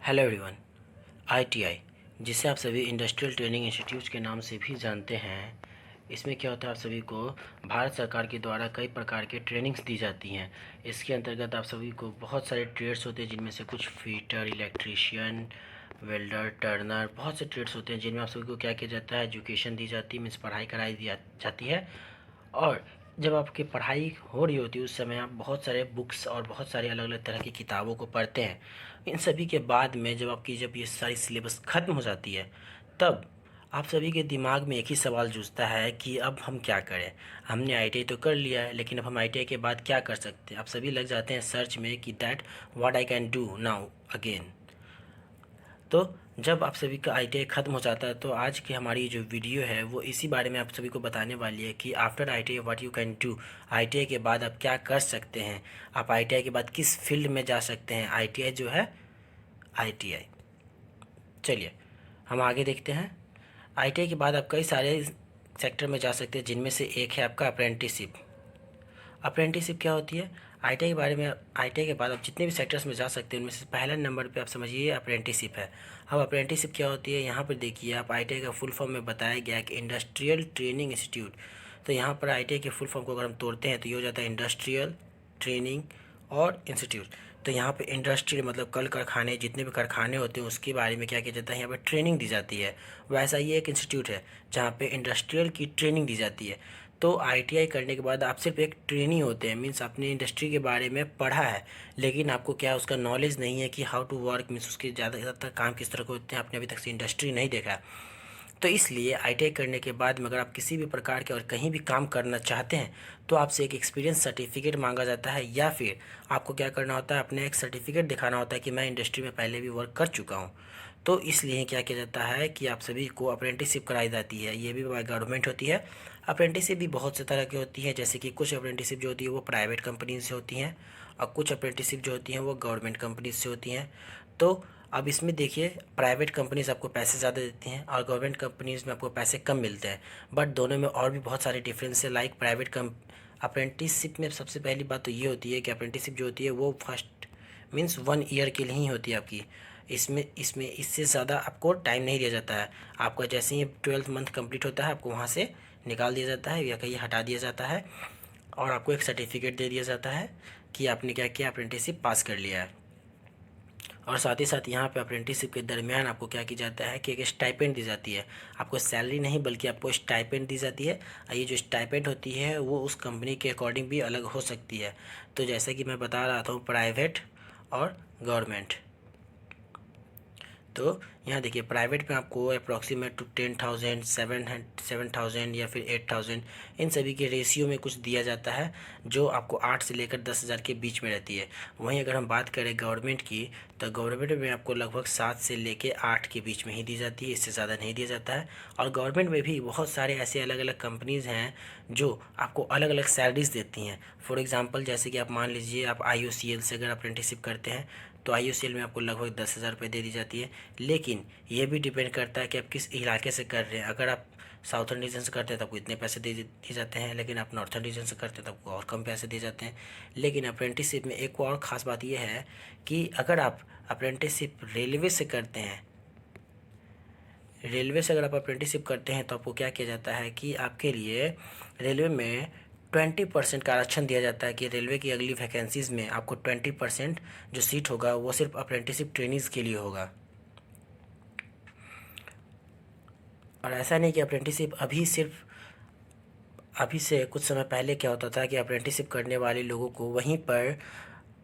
Hello everyone. ITI, जिसे आप सभी इंडस्ट्रियल ट्रेनिंग इंस्टीट्यूट के नाम से भी जानते हैं, इसमें क्या होता है, आप सभी को भारत सरकार के द्वारा कई प्रकार के ट्रेनिंग्स दी जाती हैं। इसके अंतर्गत आप सभी को बहुत सारे ट्रेड्स होते हैं, जिनमें से कुछ फीटर, इलेक्ट्रीशियन, वेल्डर, टर्नर, बहुत से ट्रेड्स होते हैं जिनमें आप सभी को क्या किया जाता है, एजुकेशन दी जाती है, मीन्स पढ़ाई कराई दी जाती है। और जब आपकी पढ़ाई हो रही होती है उस समय आप बहुत सारे बुक्स और बहुत सारे अलग अलग तरह की किताबों को पढ़ते हैं। इन सभी के बाद में जब ये सारी सिलेबस ख़त्म हो जाती है, तब आप सभी के दिमाग में एक ही सवाल जूझता है कि अब हम क्या करें। हमने आईटीआई तो कर लिया है, लेकिन अब हम आईटीआई के बाद क्या कर सकते हैं। आप सभी लग जाते हैं सर्च में कि that what I can do now again. तो जब आप सभी का आईटीआई ख़त्म हो जाता है, तो आज की हमारी जो वीडियो है वो इसी बारे में आप सभी को बताने वाली है कि after ITI what you can do. ITI के बाद आप क्या कर सकते हैं, आप आईटीआई के बाद किस फील्ड में जा सकते हैं। आईटीआई जो है, आईटीआई, चलिए हम आगे देखते हैं। आईटीआई के बाद आप कई सारे सेक्टर में जा सकते हैं, जिनमें से एक है आपका अप्रेंटिसशिप। अप्रेंटिसशिप क्या होती है? आईटीआई के बारे में, आईटीआई के बाद आप जितने भी सेक्टर्स में जा सकते हैं उनमें से पहला नंबर पे आप समझिए अप्रेंटिसशिप है। अब अप्रेंटिसशिप क्या होती है, यहाँ पर देखिए आप, आईटीआई का फुल फॉर्म में बताया गया है कि इंडस्ट्रियल ट्रेनिंग इंस्टीट्यूट। तो यहाँ पर आईटीआई के फुल फॉर्म को अगर हम तोड़ते हैं तो ये हो जाता है इंडस्ट्रियल ट्रेनिंग और इंस्टीट्यूट। तो यहाँ पे इंडस्ट्रियल मतलब कल कारखाने, जितने भी कारखाने होते हैं उसके बारे में क्या किया जाता है, यहाँ पर ट्रेनिंग दी जाती है। वैसा ये एक इंस्टीट्यूट है जहाँ पे इंडस्ट्रियल की ट्रेनिंग दी जाती है। तो आईटीआई करने के बाद आप सिर्फ एक ट्रेनी होते हैं, मीन्स आपने इंडस्ट्री के बारे में पढ़ा है, लेकिन आपको क्या है उसका नॉलेज नहीं है कि हाउ टू वर्क, मीन्स उसके ज़्यादातर काम किस तरह के होते हैं, आपने अभी तक से इंडस्ट्री नहीं देखा है। तो इसलिए आईटीआई करने के बाद में अगर आप किसी भी प्रकार के और कहीं भी काम करना चाहते हैं तो आपसे एक एक्सपीरियंस सर्टिफिकेट मांगा जाता है, या फिर आपको क्या करना होता है, अपने एक सर्टिफिकेट दिखाना होता है कि मैं इंडस्ट्री में पहले भी वर्क कर चुका हूँ। तो इसलिए क्या किया जाता है कि आप सभी को अप्रेंटिसशिप कराई जाती है, ये भी बाय गवर्नमेंट होती है। अप्रेंटिसशिप भी बहुत से तरह की होती है, जैसे कि कुछ अप्रेंटिसशिप जो होती है वो प्राइवेट कंपनी से होती हैं, और कुछ अप्रेंटिसशिप जो होती हैं वो गवर्नमेंट कंपनी से होती हैं। तो अब इसमें देखिए, प्राइवेट कंपनीज आपको पैसे ज़्यादा देती हैं और गवर्नमेंट कंपनीज में आपको पैसे कम मिलते हैं, बट दोनों में और भी बहुत सारे डिफरेंस है। लाइक अप्रेंटिसशिप में सबसे पहली बात तो ये होती है कि अप्रेंटिसशिप जो होती है वो फर्स्ट मीन्स 1 ईयर के लिए ही होती है आपकी। इसमें इसमें इससे ज़्यादा आपको टाइम नहीं दिया जाता है। आपका जैसे ही 12th मंथ कंप्लीट होता है आपको वहाँ से निकाल दिया जाता है या कहीं हटा दिया जाता है, और आपको एक सर्टिफिकेट दे दिया जाता है कि आपने क्या किया, अप्रेंटिसशिप पास कर लिया है। और साथ ही साथ यहाँ पे अप्रेंटिसशिप के दरमियान आपको क्या की जाता है कि एक स्टाइपेंड दी जाती है। आपको सैलरी नहीं बल्कि आपको स्टाइपेंड दी जाती है, और ये जो स्टाइपेंड होती है वो उस कंपनी के अकॉर्डिंग भी अलग हो सकती है। तो जैसे कि मैं बता रहा था, प्राइवेट और गवर्नमेंट। तो यहाँ देखिए, प्राइवेट में आपको अप्रॉक्सीमेट टू 10,000, 7,000 या फिर 8,000, इन सभी के रेशियो में कुछ दिया जाता है, जो आपको 8 से लेकर 10,000 के बीच में रहती है। वहीं अगर हम बात करें गवर्नमेंट की, तो गवर्नमेंट में आपको लगभग 7 से लेकर 8 के बीच में ही दी जाती है, इससे ज़्यादा नहीं दिया जाता है। और गवर्नमेंट में भी बहुत सारे ऐसे अलग अलग कंपनीज़ हैं जो आपको अलग अलग सैलरीज देती हैं। फॉर एग्ज़ाम्पल, जैसे कि आप मान लीजिए आप IOCL से अगर अप्रेंटिसशिप करते हैं तो IOCL में आपको लगभग 10,000 रुपये दे दी जाती है। लेकिन ये भी डिपेंड करता है कि आप किस इलाके से कर रहे हैं। अगर आप साउथर्न रीजन से करते हैं तो आपको इतने पैसे दे दिए जाते हैं, लेकिन आप नॉर्थर्न रीजन से करते हैं तो आपको और कम पैसे दिए जाते हैं। लेकिन अप्रेंटिसशिप में एक और ख़ास बात यह है कि अगर आप अप्रेंटिसशिप रेलवे से करते हैं, रेलवे से अगर आप अप्रेंटिसशिप करते हैं तो आपको क्या किया जाता है कि आपके लिए रेलवे में 20% का आरक्षण दिया जाता है, कि रेलवे की अगली वैकेंसीज़ में आपको 20% जो सीट होगा वो सिर्फ अप्रेंटिसशिप ट्रेनीज़ के लिए होगा। और ऐसा नहीं कि अप्रेंटिसशिप अभी से कुछ समय पहले क्या होता था कि अप्रेंटिसशिप करने वाले लोगों को वहीं पर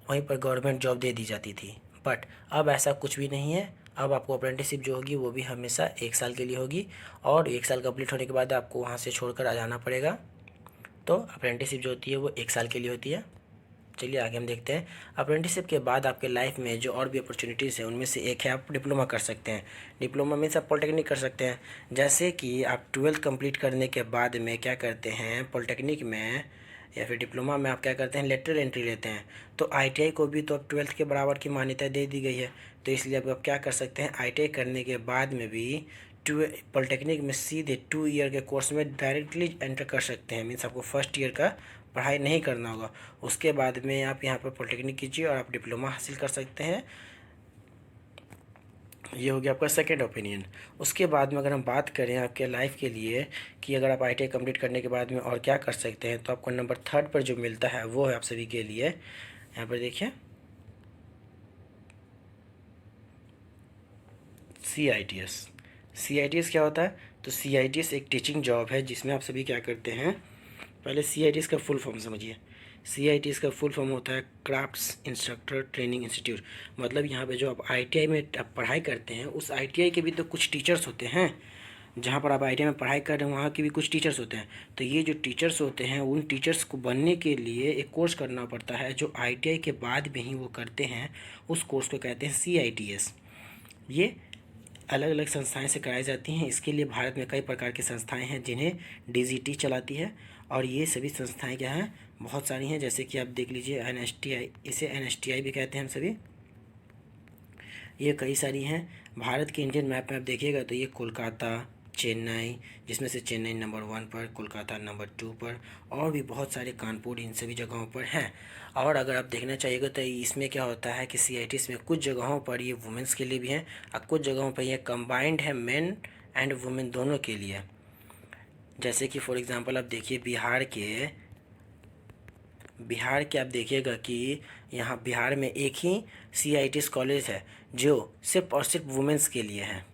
गवर्नमेंट जॉब दे दी जाती थी, बट अब ऐसा कुछ भी नहीं है। अब आपको अप्रेंटिसशिप जो होगी वो भी हमेशा 1 साल के लिए होगी, और 1 साल कंप्लीट होने के बाद आपको वहाँ से छोड़कर आ जाना पड़ेगा। तो अप्रेंटिसशिप जो होती है वो 1 साल के लिए होती है। चलिए आगे हम देखते हैं। अप्रेंटिसशिप के बाद आपके लाइफ में जो और भी अपॉर्चुनिटीज़ हैं उनमें से एक है आप डिप्लोमा कर सकते हैं। डिप्लोमा मीन्स आप पॉलिटेक्निक कर सकते हैं। जैसे कि आप 12th कंप्लीट करने के बाद में क्या करते हैं, पॉलिटेक्निक में या फिर डिप्लोमा में आप क्या करते हैं, लेटरल एंट्री लेते हैं। तो आईटीआई को भी तो अब 12th के बराबर की मान्यता दे दी गई है। तो इसलिए अब आप क्या कर सकते हैं, आईटीआई करने के बाद में भी पॉलिटेक्निक में सीधे 2 ईयर के कोर्स में डायरेक्टली एंटर कर सकते हैं। मीन्स आपको फर्स्ट ईयर का पढ़ाई नहीं करना होगा। उसके बाद में आप यहाँ पर पॉलिटेक्निक कीजिए और आप डिप्लोमा हासिल कर सकते हैं। ये हो गया आपका सेकेंड ओपिनियन। उसके बाद में अगर हम बात करें आपके लाइफ के लिए कि अगर आप ITI कंप्लीट करने के बाद में और क्या कर सकते हैं, तो आपको नंबर 3 पर जो मिलता है वो है आप सभी के लिए, यहाँ पर देखिए, CITS। CITS क्या होता है? तो CITS एक टीचिंग जॉब है जिसमें आप सभी क्या करते हैं, पहले CITS का फुल फॉर्म समझिए। CITS का फुल फॉर्म होता है क्राफ्ट्स इंस्ट्रक्टर ट्रेनिंग इंस्टीट्यूट। मतलब यहाँ पे जो आप ITI में आप पढ़ाई करते हैं, उस ITI के भी तो कुछ टीचर्स होते हैं। जहाँ पर आप ITI में पढ़ाई कर रहे हैं वहाँ के भी कुछ टीचर्स होते हैं। तो ये जो टीचर्स होते हैं, उन टीचर्स को बनने के लिए एक कोर्स करना पड़ता है जो ITI के बाद में ही वो करते हैं। उस कोर्स को कहते हैं CITS। ये अलग अलग संस्थाएं से कराई जाती हैं। इसके लिए भारत में कई प्रकार की संस्थाएं हैं जिन्हें DGT चलाती है, और ये सभी संस्थाएं क्या हैं, बहुत सारी हैं। जैसे कि आप देख लीजिए NSTI, इसे NSTI भी कहते हैं हम सभी। ये कई सारी हैं। भारत के इंडियन मैप में आप देखिएगा तो ये कोलकाता, चेन्नई, जिसमें से चेन्नई नंबर 1 पर, कोलकाता नंबर 2 पर, और भी बहुत सारे, कानपुर, इन सभी जगहों पर हैं। और अगर आप देखना चाहिएगा तो इसमें क्या होता है कि CITS में कुछ जगहों पर ये वुमेंस के लिए भी हैं और कुछ जगहों पर ये कंबाइंड है, मेन एंड वुमेन दोनों के लिए। जैसे कि फॉर एग्ज़ाम्पल आप देखिए बिहार के आप देखिएगा कि यहाँ बिहार में एक ही CITS कॉलेज है जो सिर्फ और सिर्फ वुमेंस के लिए है।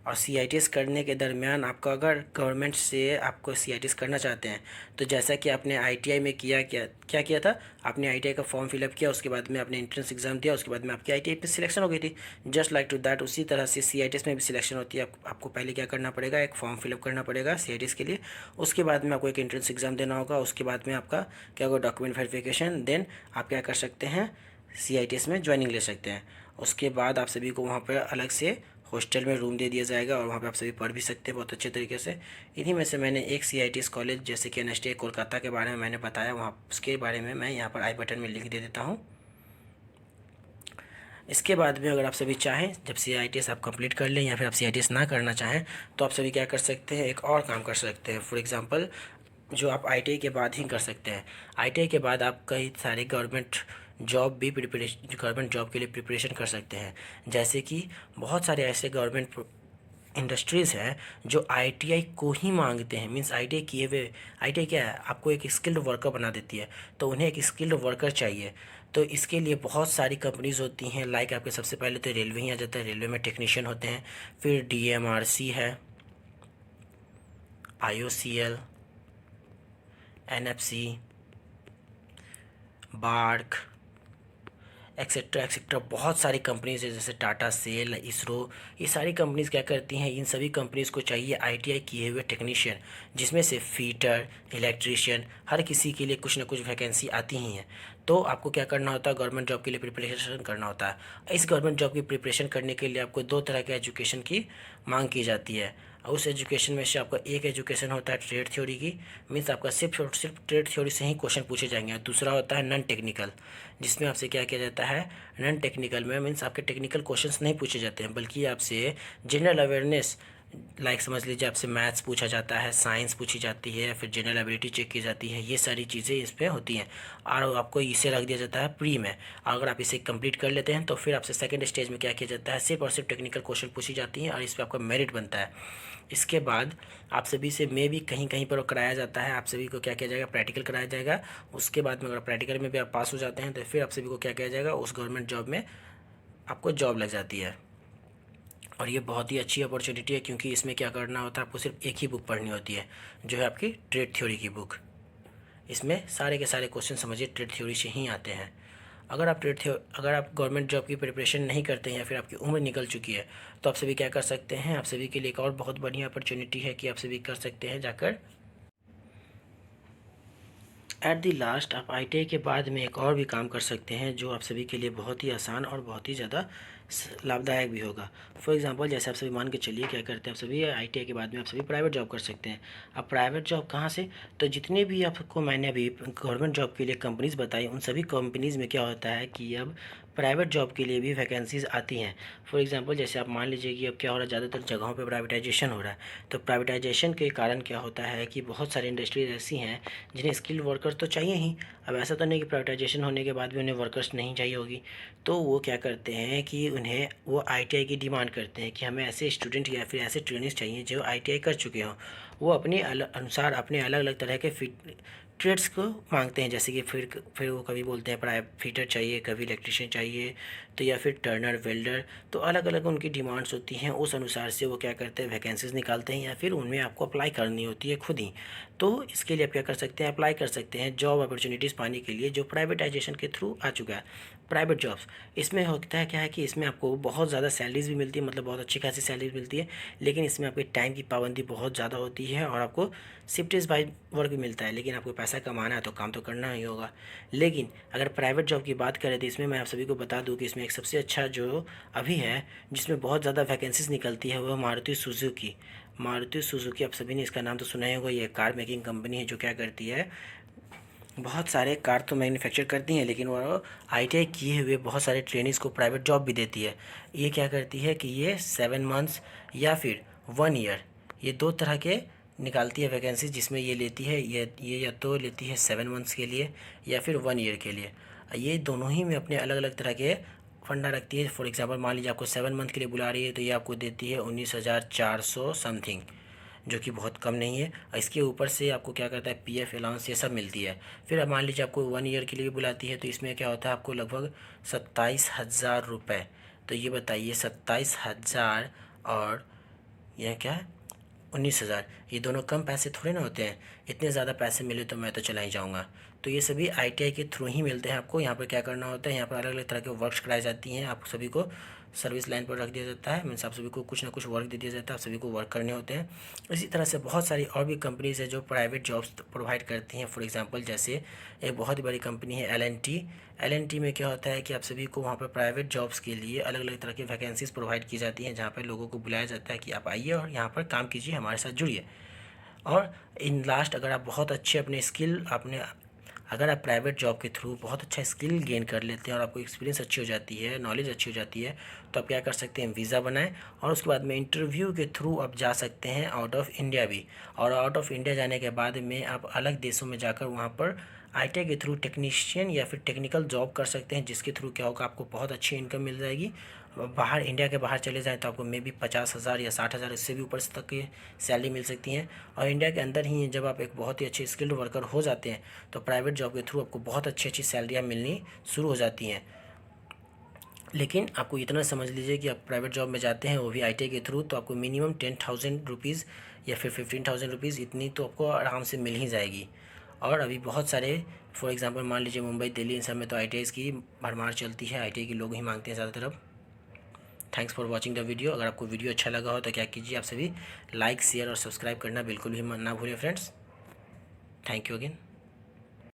और CITS करने के दरमियान आपको, अगर गवर्नमेंट से आपको CITS करना चाहते हैं, तो जैसा कि आपने ITI में क्या किया था, आपने ITI का फॉर्म फिलअप किया, उसके बाद में आपने एंट्रेंस एग्ज़ाम दिया, उसके बाद में आपकी ITI पे सिलेक्शन हो गई थी। जस्ट लाइक टू दैट, उसी तरह से CITS में भी सिलेक्शन होती है। आपको पहले क्या करना पड़ेगा, एक फॉर्म फिलअप करना पड़ेगा CITS के लिए। उसके बाद में आपको एक एंट्रेंस एग्ज़ाम देना होगा। उसके बाद में आपका क्या होगा, डॉक्यूमेंट वेरिफिकेशन। देन आप क्या कर सकते हैं, CITS में ज्वाइनिंग ले सकते हैं। उसके बाद आप सभी को वहाँ पर अलग से हॉस्टल में रूम दे दिया जाएगा और वहाँ पे आप सभी पढ़ भी सकते हैं बहुत अच्छे तरीके से। इन्हीं में से मैंने एक CITS कॉलेज जैसे कि NSTI कोलकाता के बारे में मैंने बताया, वहाँ उसके बारे में मैं यहाँ पर आई बटन में लिंक दे देता हूँ। इसके बाद में अगर आप सभी चाहें, जब CITS आप कंप्लीट कर लें या फिर आप CITS ना करना चाहें, तो आप सभी क्या कर सकते हैं, एक और काम कर सकते हैं। फॉर एग्ज़ाम्पल, जो आप ITI के बाद ही कर सकते हैं। ITI के बाद आप कई सारे गवर्नमेंट जॉब के लिए प्रिपरेशन कर सकते हैं। जैसे कि बहुत सारे ऐसे गवर्नमेंट इंडस्ट्रीज़ हैं जो ITI को ही मांगते हैं। मीन्स ITI किए हुए, ITI क्या है, आपको एक स्किल्ड वर्कर बना देती है। तो उन्हें एक स्किल्ड वर्कर चाहिए। तो इसके लिए बहुत सारी कंपनीज़ होती हैं। लाइक आपके सबसे पहले तो रेलवे ही आ जाता है। रेलवे में टेक्नीशियन होते हैं। फिर DMRC है, IOCL, NFC, BARC, etcetera etcetera, बहुत सारी कंपनीज़ है, जैसे टाटा, सेल, इसरो। ये सारी कंपनीज़ क्या करती हैं, इन सभी कंपनीज़ को चाहिए ITI किए हुए टेक्नीशियन, जिसमें से फीटर, इलेक्ट्रीशियन, हर किसी के लिए कुछ ना कुछ वैकेंसी आती ही हैं। तो आपको क्या करना होता है, गवर्नमेंट जॉब के लिए प्रिपरेशन करना होता है। इस गवर्नमेंट जॉब की प्रिपरेशन करने के लिए आपको 2 तरह के एजुकेशन की मांग की जाती है। और उस एजुकेशन में से आपका एक एजुकेशन होता है ट्रेड थ्योरी की, मीन्स आपका सिर्फ और सिर्फ ट्रेड थ्योरी से ही क्वेश्चन पूछे जाएंगे। और दूसरा होता है नॉन टेक्निकल, जिसमें आपसे क्या किया जाता है, नॉन टेक्निकल में मीन्स आपके टेक्निकल क्वेश्चंस नहीं पूछे जाते हैं, बल्कि आपसे जनरल अवेयरनेस, लाइक समझ लीजिए आपसे मैथ्स पूछा जाता है, साइंस पूछी जाती है, फिर जनरल एबिलिटी चेक की जाती है। ये सारी चीज़ें इस पर होती हैं और आपको इसे रख दिया जाता है प्री में। अगर आप इसे कंप्लीट कर लेते हैं तो फिर आपसे सेकंड स्टेज में क्या किया जाता है, सिर्फ और सिर्फ टेक्निकल क्वेश्चन पूछी जाती हैं और इस पर आपका मेरिट बनता है। इसके बाद आप सभी से में भी कहीं कहीं पर कराया जाता है। आप सभी को क्या किया जाएगा, प्रैक्टिकल कराया जाएगा। उसके बाद में अगर प्रैक्टिकल में भी आप पास हो जाते हैं तो फिर आप सभी को क्या किया जाएगा, उस गवर्नमेंट जॉब में आपको जॉब लग जाती है। और ये बहुत ही अच्छी अपॉर्चुनिटी है, क्योंकि इसमें क्या करना होता है, आपको सिर्फ एक ही बुक पढ़नी होती है, जो है आपकी ट्रेड थ्योरी की बुक। इसमें सारे के सारे क्वेश्चन समझिए ट्रेड थ्योरी से ही आते हैं। अगर आप गवर्नमेंट जॉब की प्रिपरेशन नहीं करते हैं या फिर आपकी उम्र निकल चुकी है, तो आप सभी क्या कर सकते हैं, आप सभी के लिए एक और बहुत बढ़िया अपॉर्चुनिटी है कि आप सभी कर सकते हैं जाकर एट द लास्ट आप ITI के बाद में एक और भी काम कर सकते हैं, जो आप सभी के लिए बहुत ही आसान और बहुत ही ज़्यादा लाभदायक भी होगा। फॉर एग्जांपल, जैसे आप सभी मान के चलिए क्या करते हैं, आप सभी ITI के बाद में आप सभी प्राइवेट जॉब कर सकते हैं। अब प्राइवेट जॉब कहाँ से, तो जितने भी आपको मैंने अभी गवर्नमेंट जॉब के लिए कंपनीज़ बताई, उन सभी कंपनीज़ में क्या होता है कि अब प्राइवेट जॉब के लिए भी वैकेंसीज़ आती हैं। फॉर एग्जांपल, जैसे आप मान लीजिए कि अब क्या हो रहा है, ज़्यादातर जगहों पे प्राइवेटाइजेशन हो रहा है। तो प्राइवेटाइजेशन के कारण क्या होता है कि बहुत सारी इंडस्ट्रीज ऐसी हैं जिन्हें स्किल्ड वर्कर्स तो चाहिए ही। अब ऐसा तो नहीं कि प्राइवेटाइजेशन होने के बाद भी उन्हें वर्कर्स नहीं चाहिए होगी। तो वो क्या करते हैं कि उन्हें वो आईटीआई की डिमांड करते हैं कि हमें ऐसे स्टूडेंट या फिर ऐसे ट्रेनिंग्स चाहिए जो आईटीआई कर चुके हों। वो अपने अनुसार अपने अलग अलग तरह के ट्रेड्स को मांगते हैं, जैसे कि फिर वो कभी बोलते हैं प्राइवेट फिटर चाहिए, कभी इलेक्ट्रिशियन चाहिए, तो या फिर टर्नर, वेल्डर, तो अलग अलग उनकी डिमांड्स होती हैं। उस अनुसार से वो क्या करते हैं, वैकेंसीज निकालते हैं या फिर उनमें आपको अप्लाई करनी होती है खुद ही। तो इसके लिए आप क्या कर सकते हैं, अप्लाई कर सकते हैं जॉब अपॉर्चुनिटीज़ पाने के लिए जो प्राइवेटाइजेशन के थ्रू आ चुका है। प्राइवेट जॉब्स इसमें होता है क्या है कि इसमें आपको बहुत ज़्यादा सैलरीज भी मिलती है, मतलब बहुत अच्छी खासी सैलरी मिलती है, लेकिन इसमें आपके टाइम की पाबंदी बहुत ज़्यादा होती है और आपको शिफ्टेज बाय वर्क भी मिलता है। लेकिन आपको पैसा कमाना है तो काम तो करना ही होगा। लेकिन अगर प्राइवेट जॉब की बात करें तो इसमें मैं आप सभी को बता दूं कि इसमें एक सबसे अच्छा जो अभी है जिसमें बहुत ज़्यादा वैकेंसीज निकलती है वह मारुति सुजुकी। मारुति सुजुकी आप सभी ने इसका नाम तो सुना ही होगा। ये कार मेकिंग कंपनी है जो क्या करती है, बहुत सारे कार तो मैन्युफैक्चर करती हैं, लेकिन वो आईटीआई किए हुए बहुत सारे ट्रेनिंग्स को प्राइवेट जॉब भी देती है। ये क्या करती है कि ये 7 मंथ्स या फिर 1 ईयर, ये दो तरह के निकालती है वैकेंसी, जिसमें ये लेती है ये या तो लेती है 7 मंथ्स के लिए या फिर 1 ईयर के लिए। ये दोनों ही में अपने अलग अलग तरह के फंडा रखती है। फॉर एग्जांपल मान लीजिए आपको 7 मंथ के लिए बुला रही है तो ये आपको देती है 19,400 समथिंग, जो कि बहुत कम नहीं है। और इसके ऊपर से आपको क्या करता है, पीएफ अलाउंस ये सब मिलती है। फिर अब मान लीजिए आपको 1 ईयर के लिए बुलाती है तो इसमें क्या होता है, आपको लगभग 27,000 रुपये। तो ये बताइए 27,000 और यह क्या है 19,000, ये दोनों कम पैसे थोड़े ना होते हैं। इतने ज़्यादा पैसे मिले तो मैं तो चला ही जाऊँगा। तो ये सभी आईटीआई के थ्रू ही मिलते हैं आपको। यहाँ पर क्या करना होता है, यहाँ पर अलग अलग तरह के वर्क्स कराई जाती हैं, आप सभी को सर्विस लाइन पर रख दिया जाता है। मीन्स आप सभी को कुछ ना कुछ वर्क दे दिया जाता है, आप सभी को वर्क करने होते हैं। इसी तरह से बहुत सारी और भी कंपनीज है जो प्राइवेट जॉब्स प्रोवाइड करती हैं। फॉर एग्जांपल जैसे एक बहुत ही बड़ी कंपनी है एल एन टी में क्या होता है कि आप सभी को वहाँ पर प्राइवेट जॉब्स के लिए अलग अलग तरह की वैकेंसीज प्रोवाइड की जाती हैं, जहाँ पर लोगों को बुलाया जाता है कि आप आइए और यहाँ पर काम कीजिए, हमारे साथ जुड़िए। और इन लास्ट अगर आप बहुत अच्छे अपने स्किल अपने अगर आप प्राइवेट जॉब के थ्रू बहुत अच्छा स्किल गेन कर लेते हैं और आपको एक्सपीरियंस अच्छी हो जाती है, नॉलेज अच्छी हो जाती है, तो आप क्या कर सकते हैं, वीज़ा बनाएं और उसके बाद में इंटरव्यू के थ्रू आप जा सकते हैं आउट ऑफ इंडिया भी। और आउट ऑफ इंडिया जाने के बाद में आप अलग देशों में जाकर वहाँ पर आईटीआई के थ्रू टेक्नीशियन या फिर टेक्निकल जॉब कर सकते हैं, जिसके थ्रू क्या होगा, आपको बहुत अच्छी इनकम मिल जाएगी। बाहर इंडिया के बाहर चले जाएँ तो आपको मे बी 50,000 या 60,000 इससे भी ऊपर तक की सैलरी मिल सकती है। और इंडिया के अंदर ही जब आप एक बहुत ही अच्छे स्किल्ड वर्कर हो जाते हैं तो प्राइवेट जॉब के थ्रू आपको बहुत अच्छी अच्छी सैलरियाँ मिलनी शुरू हो जाती हैं। लेकिन आपको इतना समझ लीजिए कि आप प्राइवेट जॉब में जाते हैं वो भी आईटीआई के थ्रू, तो आपको मिनिमम 10,000 रुपीज़ या फिर 15,000 रुपीज़ इतनी तो आपको आराम से मिल ही जाएगी। और अभी बहुत सारे फॉर एग्जांपल मान लीजिए मुंबई, दिल्ली, इन सब में तो आईटीआई की भरमार चलती है, आईटीआई के लोग ही मांगते हैं ज़्यादातर अब। Thanks for watching the video. अगर आपको वीडियो अच्छा लगा हो तो क्या कीजिए, आप सभी लाइक, शेयर और सब्सक्राइब करना बिल्कुल भी ना भूलें फ्रेंड्स। Thank you again.